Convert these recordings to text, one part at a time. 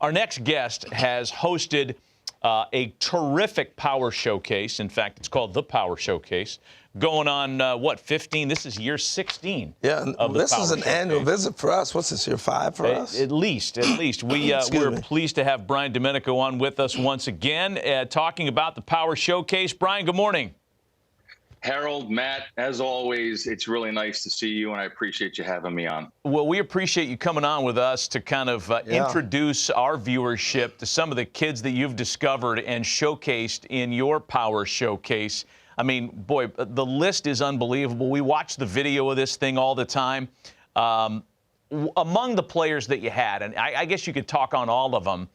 Our next guest has hosted a terrific power showcase. In fact, it's called the Power Showcase. Going on, 15? This is year 16. Yeah, of the this Power is an Showcase. annual visit for us. What's this, year 5 for us? At least. We're pleased to have Brian Domenico on with us once again, talking about the Power Showcase. Brian, good morning. Harold, Matt, as always, it's really nice to see you, and I appreciate you having me on. Well, we appreciate you coming on with us to kind of introduce our viewership to some of the kids that you've discovered and showcased in your Power Showcase. I mean, boy, the list is unbelievable. We watch the video of this thing all the time. Among the players that you had, and I guess you could talk on all of them,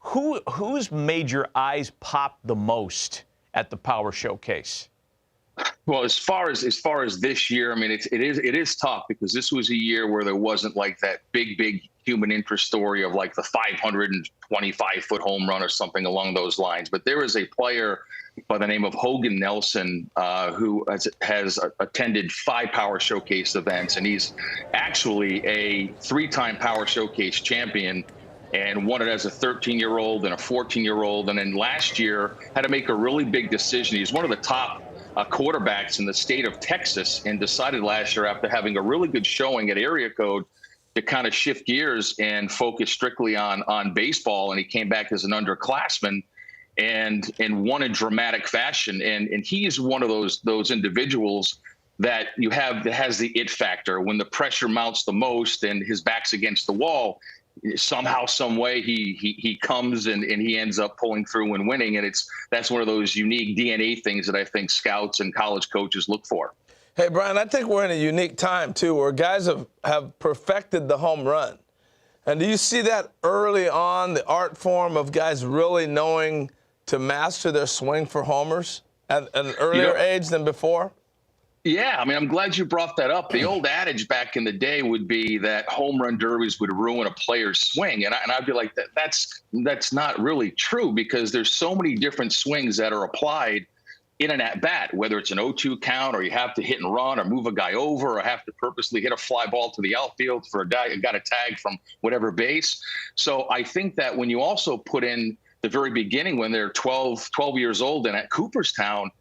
who's made your eyes pop the most at the Power Showcase? Well, as far as this year, I mean, it is tough because this was a year where there wasn't like that big human interest story of like the 525-foot home run or something along those lines. But there is a player by the name of Hogan Nelson who has attended 5 Power Showcase events, and he's actually a 3-time Power Showcase champion and won it as a 13-year-old and a 14-year-old. And then last year had to make a really big decision. He's one of the top quarterbacks in the state of Texas, and decided last year, after having a really good showing at area code, to kind of shift gears and focus strictly on baseball. And he came back as an underclassman and won in dramatic fashion. And he is one of those individuals that you have that has the it factor. When the pressure mounts the most and his back's against the wall, somehow, some way, he comes and he ends up pulling through and winning. And that's one of those unique DNA things that I think scouts and college coaches look for. Hey, Brian, I think we're in a unique time, too, where guys have perfected the home run. And do you see that early on, the art form of guys really knowing to master their swing for homers at an earlier age than before? Yeah, I mean, I'm glad you brought that up. The old adage back in the day would be that home run derbies would ruin a player's swing. And I'd be like, that's not really true, because there's so many different swings that are applied in an at-bat, whether it's an 0-2 count, or you have to hit and run, or move a guy over, or have to purposely hit a fly ball to the outfield for a guy who got a tag from whatever base. So I think that when you also put in the very beginning, when they're 12 years old and at Cooperstown,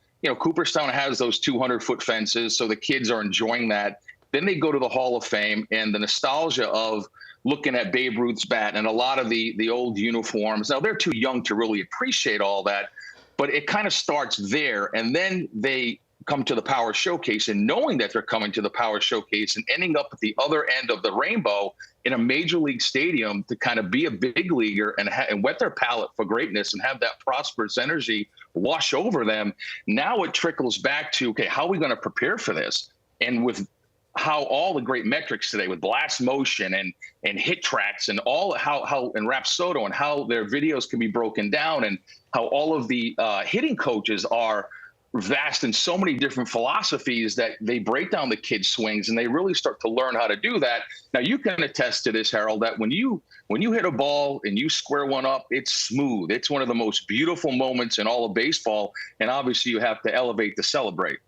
Cooperstown has those 200-foot fences, so the kids are enjoying that. Then they go to the Hall of Fame, and the nostalgia of looking at Babe Ruth's bat and a lot of the old uniforms. Now, they're too young to really appreciate all that, but it kind of starts there. And then they come to the Power Showcase, and knowing that they're coming to the Power Showcase and ending up at the other end of the rainbow in a major league stadium to kind of be a big leaguer and whet their palate for greatness and have that prosperous energy wash over them. Now it trickles back to, okay, how are we going to prepare for this? And with how all the great metrics today with blast motion and hit tracks and all how and Rapsodo and how their videos can be broken down, and how all of the hitting coaches are vast in so many different philosophies that they break down the kids' swings, and they really start to learn how to do that. Now, you can attest to this, Harold, that when you hit a ball and you square one up, it's smooth. It's one of the most beautiful moments in all of baseball, and obviously you have to elevate to celebrate.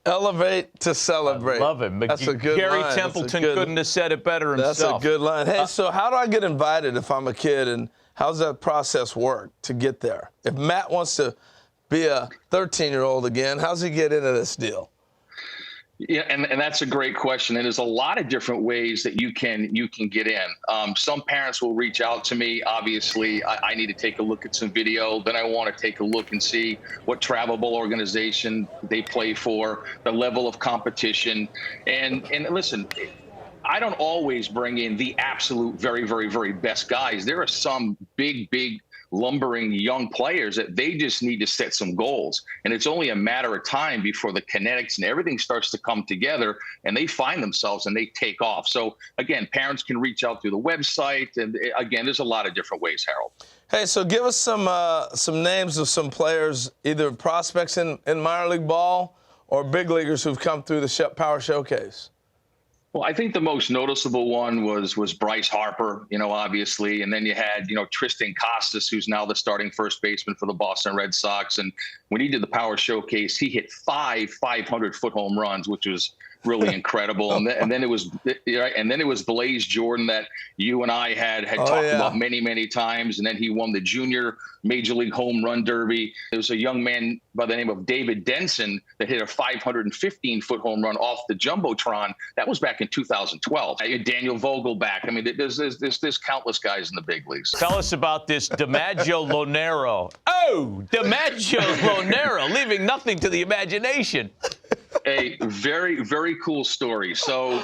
Elevate to celebrate. I love it. That's a good Gary line. Templeton couldn't have said it better himself. That's a good line. Hey, so how do I get invited if I'm a kid, and how's that process work to get there? If Matt wants to be a 13-year-old again, how's he get into this deal? Yeah, and that's a great question. And there's a lot of different ways that you can get in. Some parents will reach out to me. Obviously, I need to take a look at some video. Then I want to take a look and see what travelable organization they play for, the level of competition. And listen, I don't always bring in the absolute very, very, very best guys. There are some big lumbering young players that they just need to set some goals. And it's only a matter of time before the kinetics and everything starts to come together, and they find themselves and they take off. So again, parents can reach out through the website. And again, there's a lot of different ways, Harold. Hey, so give us some names of some players, either prospects in minor league ball or big leaguers who've come through the Power Showcase. Well, I think the most noticeable one was Bryce Harper, obviously. And then you had, Tristan Costas, who's now the starting first baseman for the Boston Red Sox. And when he did the Power Showcase, he hit 5 500-foot home runs, which was really incredible. And then it was Blaze Jordan that you and I had talked about many times. And then he won the junior Major League Home Run Derby. There was a young man by the name of David Denson that hit a 515-foot home run off the Jumbotron. That was back in 2012. Daniel Vogelback. I mean, there's countless guys in the big leagues. Tell us about this DiMaggio Lonero. Oh, DiMaggio Lonero, leaving nothing to the imagination. A very, very cool story. So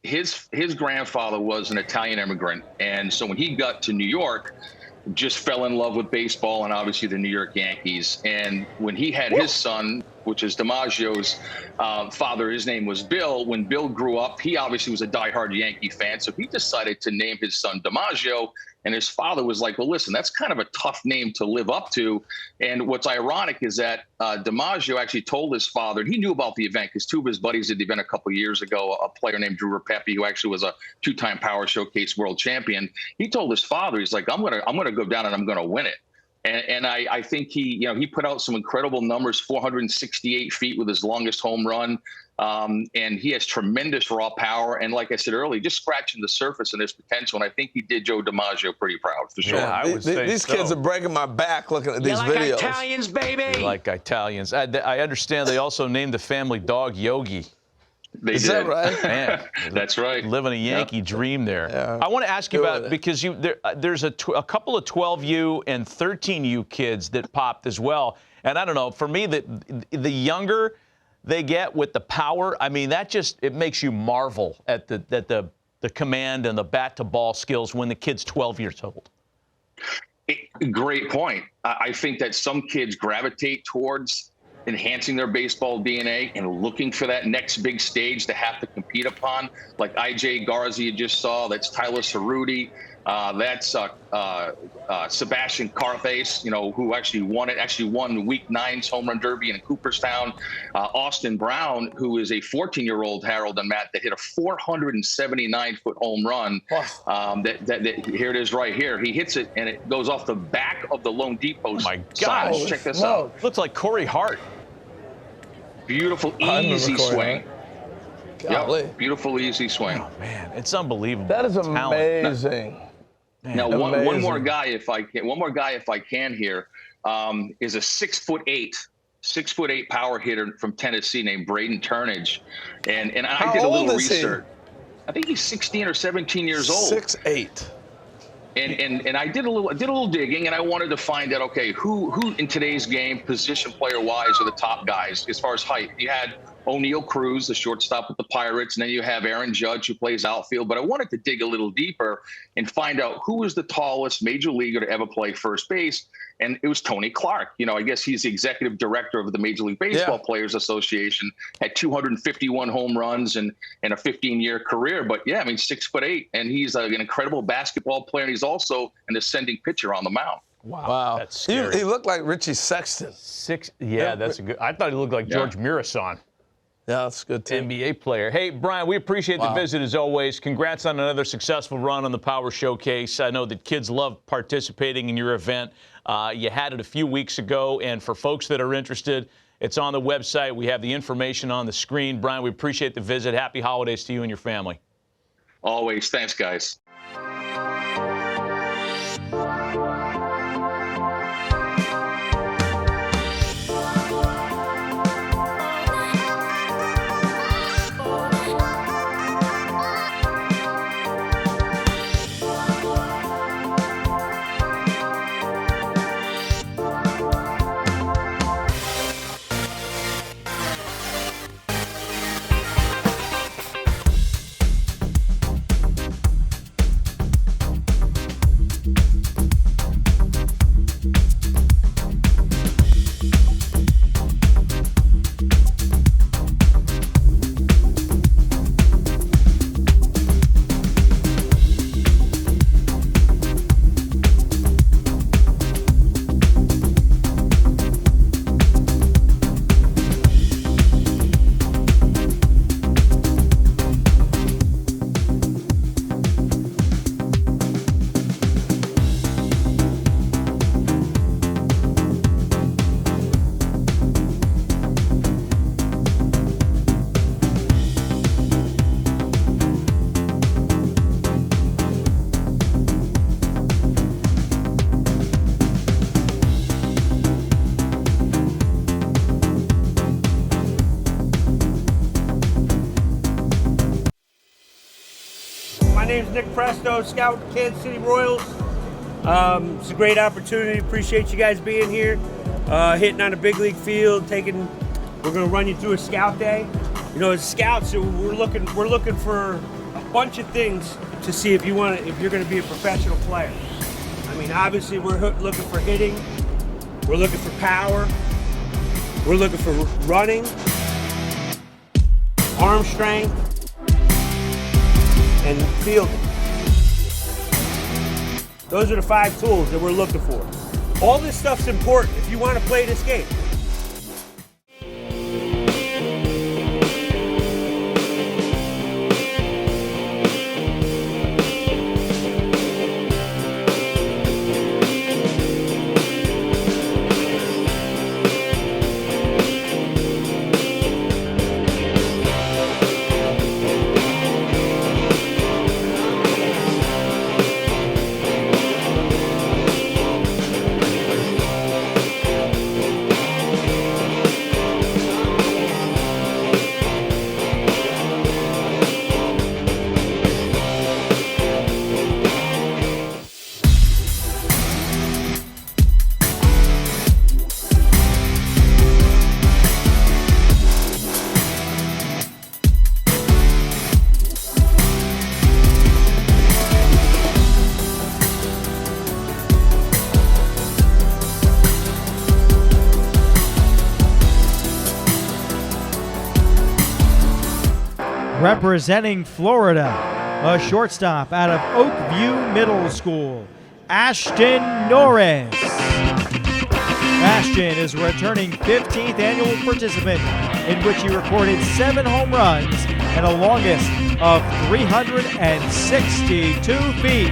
his grandfather was an Italian immigrant. And so when he got to New York, just fell in love with baseball and obviously the New York Yankees. And when he had his son, which is DiMaggio's father, his name was Bill. When Bill grew up, he obviously was a diehard Yankee fan. So he decided to name his son DiMaggio. And his father was like, well, listen, that's kind of a tough name to live up to. And what's ironic is that DiMaggio actually told his father, and he knew about the event because two of his buddies did the event a couple of years ago, a player named Drew Rapepi, who actually was a two-time Power Showcase world champion. He told his father, he's like, I'm gonna go down and I'm gonna win it. And I think he put out some incredible numbers, 468 feet with his longest home run. And he has tremendous raw power. And like I said earlier, just scratching the surface and his potential. And I think he did Joe DiMaggio pretty proud, for sure. Yeah, I would say these kids are breaking my back looking at these videos. Italians, baby. You like Italians. I understand they also named the family dog Yogi. Is that right? Man, that's right. Living a Yankee dream there. Yeah. I want to ask you about, because there's a couple of 12U and 13U kids that popped as well. And I don't know, for me, the younger they get with the power, I mean, it makes you marvel at the command and the bat to ball skills when the kid's 12 years old. Great point. I think that some kids gravitate towards enhancing their baseball DNA and looking for that next big stage to have to compete upon, like IJ Garza you just saw. That's Tyler Cerruti. That's Sebastian Carthace, who actually won Week 9's Home Run Derby in Cooperstown. Austin Brown, who is a 14-year-old, Harold and Matt, that hit a 479-foot home run. Wow. Here it is right here. He hits it, and it goes off the back of the loanDepot sign. Check this out. Looks like Corey Hart. Beautiful, easy swing. Yep. Beautiful, easy swing. Oh, man, it's unbelievable. That is amazing. Now, one more guy, if I can here, is a 6'8" power hitter from Tennessee named Braden Turnage, and I did a little research. I think he's 16 or 17 years old. 6'8". And I did a little digging, and I wanted to find out, okay, who in today's game, position player wise, are the top guys as far as height. You had O'Neal Cruz, the shortstop with the Pirates, and then you have Aaron Judge, who plays outfield. But I wanted to dig a little deeper and find out who was the tallest major leaguer to ever play first base. And it was Tony Clark. I guess he's the executive director of the Major League Baseball Players Association, had 251 home runs and a 15-year career. But, 6'8", and he's an incredible basketball player, and he's also an ascending pitcher on the mound. Wow. That's scary. He looked like Richie Sexton. That's a good. I thought he looked like George Mirasan. Yeah, that's good, too. NBA player. Hey, Brian, we appreciate the visit as always. Congrats on another successful run on the Power Showcase. I know that kids love participating in your event. You had it a few weeks ago, and for folks that are interested, it's on the website. We have the information on the screen. Brian, we appreciate the visit. Happy holidays to you and your family. Always. Thanks, guys. name's Nick Presto, scout Kansas City Royals. It's a great opportunity. Appreciate you guys being here, hitting on a big league field. We're going to run you through a scout day. You know, as scouts, we're looking for a bunch of things to see if you're going to be a professional player. I mean, obviously, we're looking for hitting. We're looking for power. We're looking for running, arm strength, and fielding. Those are the 5 tools that we're looking for. All this stuff's important if you want to play this game. Representing Florida, a shortstop out of Oakview Middle School, Ashton Norris. Ashton is a returning 15th annual participant in which he recorded 7 home runs and a longest of 362 feet.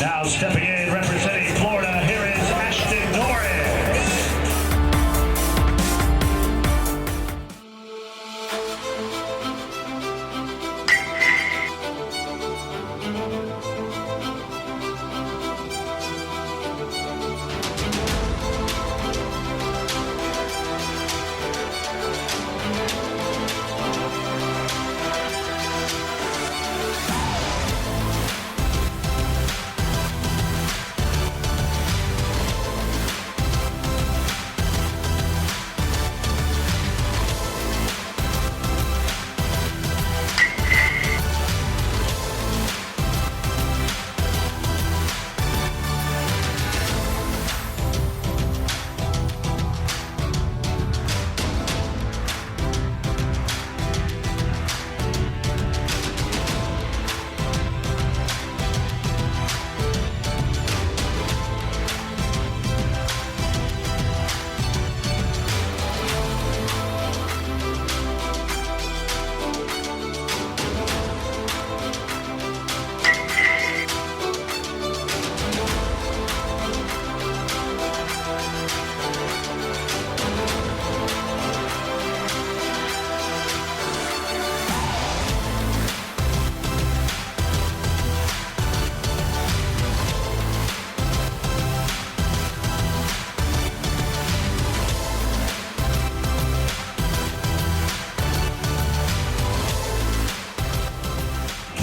Now stepping in, representing Florida, here is Ashton Norris.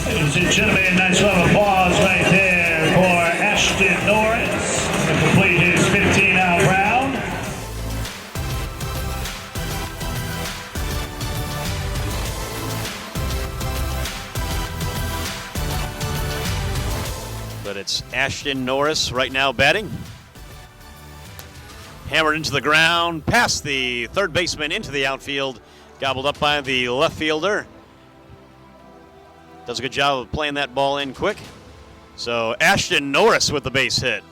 Ladies and gentlemen, nice round of applause right there for Ashton Norris to complete his 15-out round. But it's Ashton Norris right now batting. Hammered into the ground, past the third baseman into the outfield, gobbled up by the left fielder. Does a good job of playing that ball in quick. So Ashton Norris with the base hit.